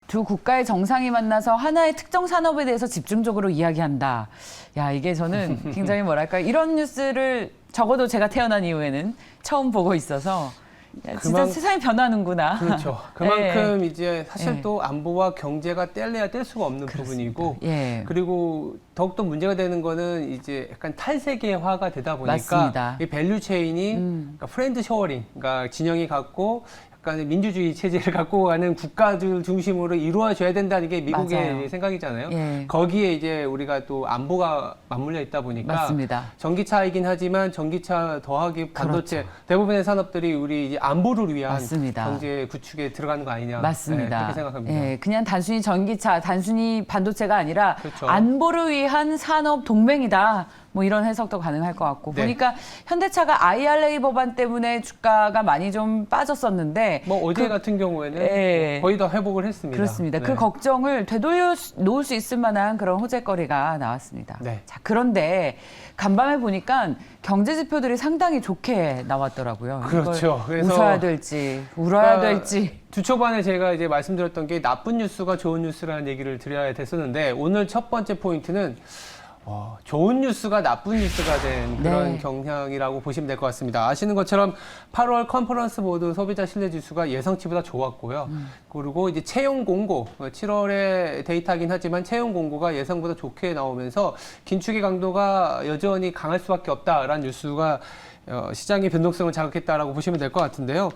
두 국가의 정상이 만나서 하나의 특정 산업에 대해서 집중적으로 이야기한다. 야, 이게 저는 굉장히 뭐랄까 이런 뉴스를 적어도 제가 태어난 이후에는 처음 보고 있어서 야, 진짜 세상이 변하는구나. 그렇죠. 그만큼 예. 이제 사실 예. 또 안보와 경제가 뗄래야 뗄 수가 없는 그렇습니다. 부분이고 예. 그리고 더욱더 문제가 되는 거는 이제 약간 탈세계화가 되다 보니까 맞습니다. 이 밸류 체인이 그러니까 프렌드 셔어링, 그러니까 진영이 갖고 약간 민주주의 체제를 갖고 가는 국가들 중심으로 이루어져야 된다는 게 미국의 맞아요. 생각이잖아요. 예. 거기에 이제 우리가 또 안보가 맞물려 있다 보니까 맞습니다. 전기차이긴 하지만 전기차 더하기 반도체 그렇죠. 대부분의 산업들이 우리 이제 안보를 위한 맞습니다. 경제 구축에 들어가는 거 아니냐. 맞습니다. 네, 그렇게 생각합니다. 예, 그냥 단순히 전기차, 단순히 반도체가 아니라 그렇죠. 안보를 위한 산업 동맹이다. 뭐 이런 해석도 가능할 것 같고 네. 보니까 현대차가 IRA 법안 때문에 주가가 많이 좀 빠졌었는데 뭐 어제 같은 경우에는 예. 거의 다 회복을 했습니다. 그렇습니다. 네. 그 걱정을 되돌려 놓을 수 있을 만한 그런 호재거리가 나왔습니다. 네. 자, 그런데 간밤에 보니까 경제 지표들이 상당히 좋게 나왔더라고요. 그렇죠. 이걸 그래서 웃어야 될지 울어야 될지. 주 초반에 제가 이제 말씀드렸던 게 나쁜 뉴스가 좋은 뉴스라는 얘기를 드려야 됐었는데 오늘 첫 번째 포인트는 좋은 뉴스가 나쁜 뉴스가 된 그런 네. 경향이라고 보시면 될 것 같습니다. 아시는 것처럼 8월 컨퍼런스 보드 소비자 신뢰 지수가 예상치보다 좋았고요. 그리고 이제 채용 공고, 7월에 데이터긴 하지만 채용 공고가 예상보다 좋게 나오면서 긴축의 강도가 여전히 강할 수밖에 없다라는 뉴스가 시장의 변동성을 자극했다라고 보시면 될 것 같은데요.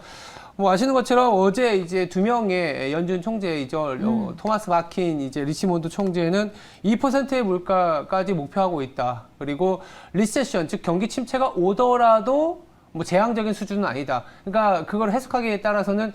뭐 아시는 것처럼 어제 이제 두 명의 연준 총재이죠. 토마스 바킨 이제 리치몬드 총재는 2%의 물가까지 목표하고 있다. 그리고 리세션 즉 경기 침체가 오더라도 뭐 재앙적인 수준은 아니다. 그러니까 그걸 해석하기에 따라서는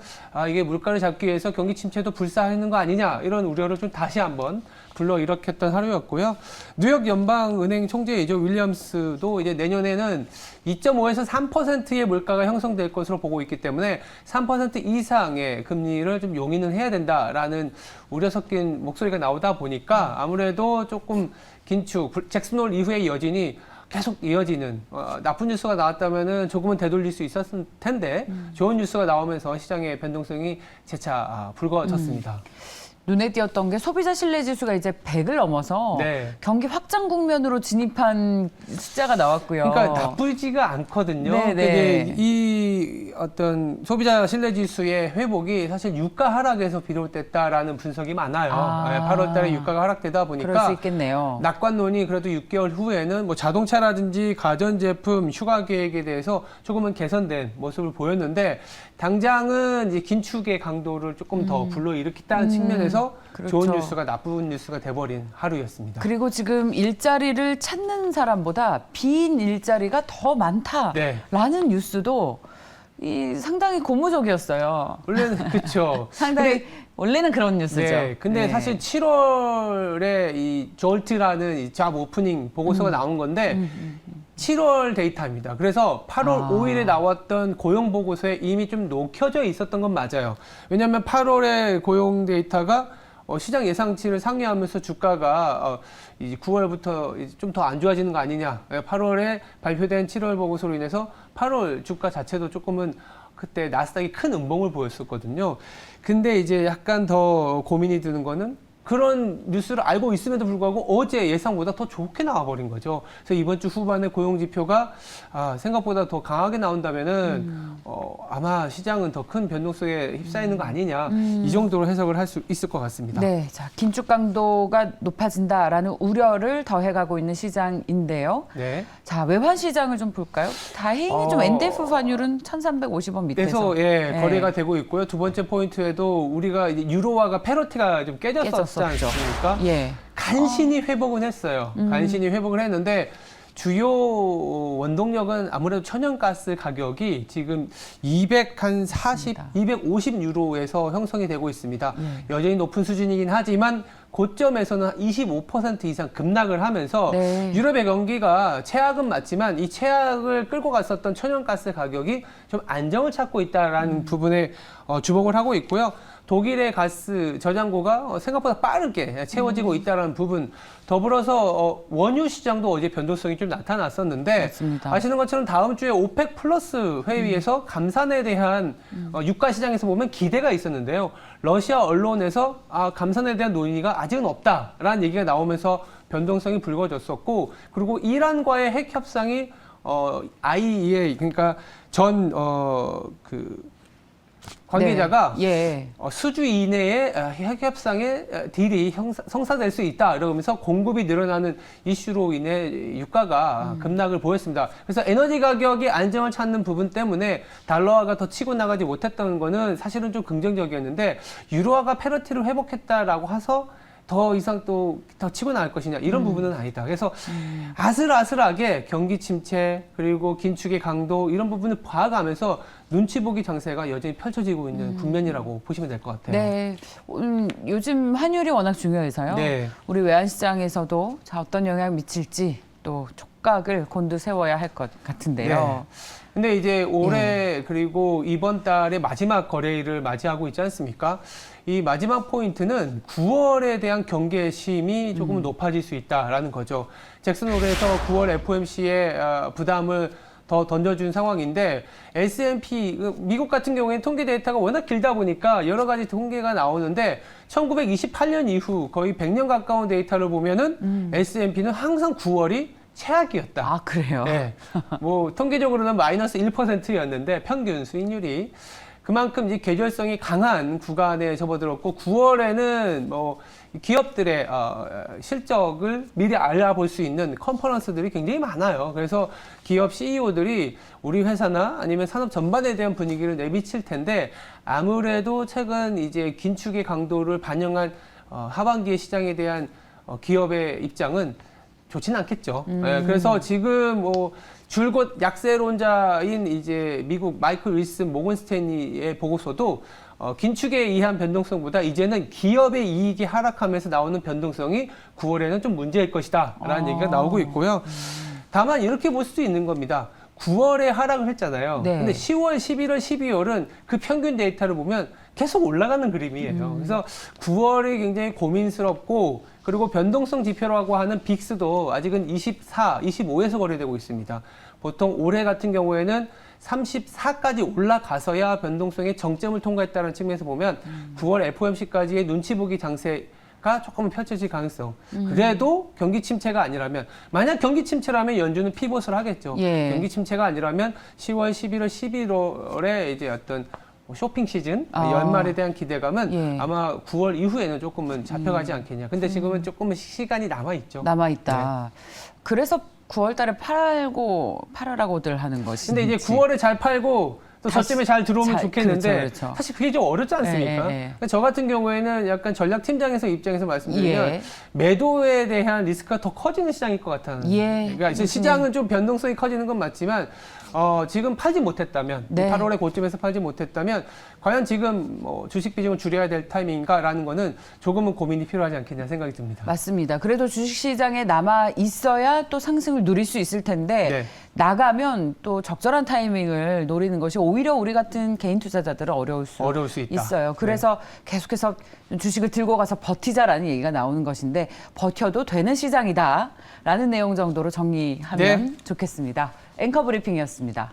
이게 물가를 잡기 위해서 경기 침체도 불사하는 거 아니냐 이런 우려를 좀 다시 한번 불러일으켰던 하루였고요. 뉴욕 연방은행 총재이죠. 윌리엄스도 이제 내년에는 2.5에서 3%의 물가가 형성될 것으로 보고 있기 때문에 3% 이상의 금리를 좀 용인은 해야 된다라는 우려 섞인 목소리가 나오다 보니까 아무래도 조금 긴축, 잭슨홀 이후의 여진이 계속 이어지는 나쁜 뉴스가 나왔다면은 조금은 되돌릴 수 있었을 텐데 좋은 뉴스가 나오면서 시장의 변동성이 재차 불거졌습니다. 눈에 띄었던 게 소비자 신뢰 지수가 이제 100을 넘어서 네. 경기 확장 국면으로 진입한 숫자가 나왔고요. 그러니까 나쁘지가 않거든요. 네네. 근데 이 어떤 소비자 신뢰 지수의 회복이 사실 유가 하락에서 비롯됐다라는 분석이 많아요. 8월 달에 유가가 하락되다 보니까 그럴 수 있겠네요. 낙관론이 그래도 6개월 후에는 뭐 자동차라든지 가전제품, 휴가 계획에 대해서 조금은 개선된 모습을 보였는데 당장은 이제 긴축의 강도를 조금 더 불러일으켰다는 측면에서 그렇죠. 좋은 뉴스가 나쁜 뉴스가 돼버린 하루였습니다. 그리고 지금 일자리를 찾는 사람보다 빈 일자리가 더 많다라는 네. 뉴스도 상당히 고무적이었어요. 원래는 그렇죠. 상당히 원래는 그런 뉴스죠. 네, 근데 네. 사실 7월에 이 졸트라는 이 잡 오프닝 보고서가 나온 건데 7월 데이터입니다. 그래서 8월 5일에 나왔던 고용 보고서에 이미 좀 녹혀져 있었던 건 맞아요. 왜냐하면 8월에 고용 데이터가 시장 예상치를 상회하면서 주가가 이제 9월부터 좀 더 안 좋아지는 거 아니냐. 8월에 발표된 7월 보고서로 인해서 8월 주가 자체도 조금은 그때 나스닥이 큰 음봉을 보였었거든요. 근데 이제 약간 더 고민이 드는 거는 그런 뉴스를 알고 있음에도 불구하고 어제 예상보다 더 좋게 나와버린 거죠. 그래서 이번 주 후반에 고용 지표가 생각보다 더 강하게 나온다면은 아마 시장은 더 큰 변동성에 휩싸이는 거 아니냐 이 정도로 해석을 할 수 있을 것 같습니다. 네, 자 긴축 강도가 높아진다라는 우려를 더해가고 있는 시장인데요. 네. 자 외환 시장을 좀 볼까요? 다행히 좀 NDF 환율은 1,350원 밑에서 그래서 거래가 되고 있고요. 두 번째 포인트에도 우리가 이제 유로화가 패러티가 좀 깨졌었지 않습니까? 예. 간신히 회복은 했어요. 간신히 회복을 했는데 주요 원동력은 아무래도 천연가스 가격이 지금 250 유로에서 형성이 되고 있습니다. 여전히 높은 수준이긴 하지만 고점에서는 25% 이상 급락을 하면서 유럽의 경기가 최악은 맞지만 이 최악을 끌고 갔었던 천연가스 가격이 좀 안정을 찾고 있다라는 부분에 주목을 하고 있고요. 독일의 가스 저장고가 생각보다 빠르게 채워지고 있다는 부분, 더불어서 원유 시장도 어제 변동성이 좀 나타났었는데 맞습니다. 아시는 것처럼 다음 주에 오펙 플러스 회의에서 감산에 대한 유가 시장에서 보면 기대가 있었는데요. 러시아 언론에서 감산에 대한 논의가 아직은 없다라는 얘기가 나오면서 변동성이 불거졌었고, 그리고 이란과의 핵 협상이 IEA, 그러니까 관계자가 네. 수주 이내에 핵 협상의 딜이 성사될 수 있다 이러면서 공급이 늘어나는 이슈로 인해 유가가 급락을 보였습니다. 그래서 에너지 가격이 안정을 찾는 부분 때문에 달러화가 더 치고 나가지 못했던 거는 사실은 좀 긍정적이었는데, 유로화가 패러티를 회복했다라고 해서 더 이상 또 더 치고 나갈 것이냐, 이런 부분은 아니다. 그래서 아슬아슬하게 경기 침체 그리고 긴축의 강도 이런 부분을 봐가면서 눈치 보기 장세가 여전히 펼쳐지고 있는 국면이라고 보시면 될 것 같아요. 네. 요즘 환율이 워낙 중요해서요. 네. 우리 외환시장에서도 어떤 영향을 미칠지 또 촉각을 곤두세워야 할 것 같은데요. 근데 이제 올해 그리고 이번 달에 마지막 거래일을 맞이하고 있지 않습니까? 이 마지막 포인트는 9월에 대한 경계심이 조금 높아질 수 있다라는 거죠. 잭슨홀에서 9월 FOMC의 부담을 더 던져준 상황인데, S&P, 미국 같은 경우에는 통계 데이터가 워낙 길다 보니까 여러 가지 통계가 나오는데 1928년 이후 거의 100년 가까운 데이터를 보면은 S&P는 항상 9월이 최악이었다. 아, 그래요? 네. 뭐 통계적으로는 마이너스 1%였는데 평균 수익률이 그만큼 이제 계절성이 강한 구간에 접어들었고, 9월에는 뭐 기업들의 실적을 미리 알아볼 수 있는 컨퍼런스들이 굉장히 많아요. 그래서 기업 CEO들이 우리 회사나 아니면 산업 전반에 대한 분위기를 내비칠 텐데, 아무래도 최근 이제 긴축의 강도를 반영한 하반기의 시장에 대한 기업의 입장은 좋지는 않겠죠. 네, 그래서 지금 뭐 줄곧 약세론자인 이제 미국 마이클 윌슨 모건 스탠리의 보고서도 긴축에 의한 변동성보다 이제는 기업의 이익이 하락하면서 나오는 변동성이 9월에는 좀 문제일 것이다 라는 얘기가 나오고 있고요. 다만 이렇게 볼 수도 있는 겁니다. 9월에 하락을 했잖아요. 네. 근데 10월, 11월, 12월은 그 평균 데이터를 보면 계속 올라가는 그림이에요. 그래서 9월이 굉장히 고민스럽고, 그리고 변동성 지표라고 하는 빅스도 아직은 24, 25에서 거래되고 있습니다. 보통 올해 같은 경우에는 34까지 올라가서야 변동성의 정점을 통과했다는 측면에서 보면 9월 FOMC까지의 눈치 보기 장세가 조금 펼쳐질 가능성. 그래도 경기 침체가 아니라면, 만약 경기 침체라면 연준은 피봇을 하겠죠. 예. 경기 침체가 아니라면 10월, 11월, 11월에 이제 어떤 쇼핑 시즌, 연말에 대한 기대감은 아마 9월 이후에는 조금은 잡혀가지 않겠냐. 근데 지금은 조금은 시간이 남아있죠. 남아있다. 그래서 9월 달에 팔으라고들 하는 것이. 근데 이제 9월에 잘 팔고 또 저점에 잘 들어오면 좋겠는데, 그렇죠. 사실 그게 좀 어렵지 않습니까? 그러니까 저 같은 경우에는 약간 전략팀장에서 입장에서 말씀드리면 매도에 대한 리스크가 더 커지는 시장일 것 같아요. 그러니까 이제 시장은 좀 변동성이 커지는 건 맞지만 지금 팔지 못했다면, 8월에 고점에서 팔지 못했다면 과연 지금 뭐 주식 비중을 줄여야 될 타이밍인가라는 거는 조금은 고민이 필요하지 않겠냐 생각이 듭니다. 맞습니다. 그래도 주식시장에 남아 있어야 또 상승을 누릴 수 있을 텐데 나가면 또 적절한 타이밍을 노리는 것이 오히려 우리 같은 개인 투자자들은 어려울 수 있다. 있어요. 그래서 계속해서 주식을 들고 가서 버티자라는 얘기가 나오는 것인데, 버텨도 되는 시장이다라는 내용 정도로 정리하면 좋겠습니다. 앵커 브리핑이었습니다.